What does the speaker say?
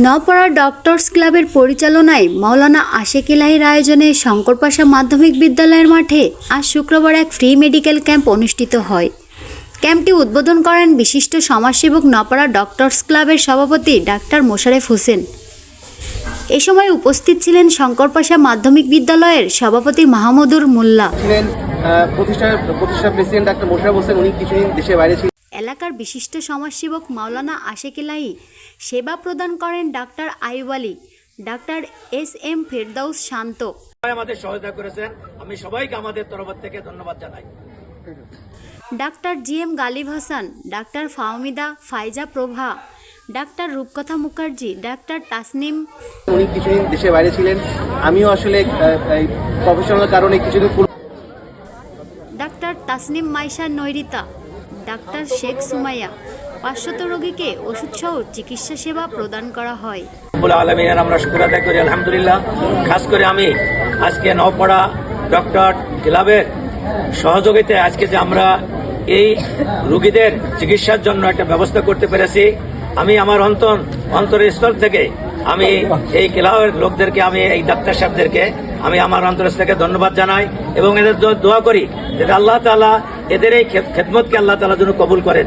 Naopara doctors ক্লাবের পরিচালনায় মাওলানা আশেক ইলাহীর আয়োজনে শঙ্করপাশা মাধ্যমিক বিদ্যালয়ের মাঠে আজ শুক্রবার এক ফ্রি মেডিকেল ক্যাম্প অনুষ্ঠিত হয়। ক্যাম্পটি উদ্বোধন করেন বিশিষ্ট সমাজসেবক নওপাড়া ডক্টরস ক্লাবের সভাপতি ডাক্তার মোশারেফ হোসেন। এ সময় উপস্থিত ছিলেন শঙ্করপাশা মাধ্যমিক বিদ্যালয়ের সভাপতি মাহমুদুর মোল্লা, প্রতিষ্ঠা প্রেসিডেন্ট ডাক্তার মোশারেফ হোসেন, উনি কিছুদিন দেশের বাইরে ছিলেন। এলাকার বিশিষ্ট সমাজসেবক মাওলানা আশেক ইলাহী, সেবা প্রদান করেন doctor Ayub Ali, doctor SM. ফেরদাউস শান্ত। আমাদের সহায়তা করেছেন, আমি সবাইকে আমাদের তরফ থেকে ধন্যবাদ জানাই। Doctor G M. Ghalib Hasan, doctor Fahmida Faiza Prova, doctor রূপকথা মুখার্জি, ডাক্তার তাসনিম। উনি কিছুদিন দেশের বাইরে ছিলেন, আমিও আসলে প্রফেশনাল কারণে কিছুদিন। Doctor Tasnim Maisha Nairita, doctor Sheikh Sumaiya. 500 রোগীকে ওষুধসহ চিকিৎসা সেবা প্রদান করা হয়। আলমিনের আমরা শুকর আদায় করি, আলহামদুলিল্লাহ। খাস করে আমি আজকে নওপাড়া ডক্টর ক্লাবের সহযোগিতায় আজকে যে আমরা এই রোগীদের চিকিৎসার জন্য একটা ব্যবস্থা করতে পেরেছি, আমি আমার অন্তরের স্থল থেকে আমি এই ক্লাবের লোকদেরকে, আমি এই ডাক্তার সাহেবদেরকে আমি আমার অন্তর থেকে ধন্যবাদ জানাই এবং এদের দোয়া করি যাতে আল্লাহ তাআলা এদের এই খেদমতকে আল্লাহ তাআলা যেন কবুল করেন।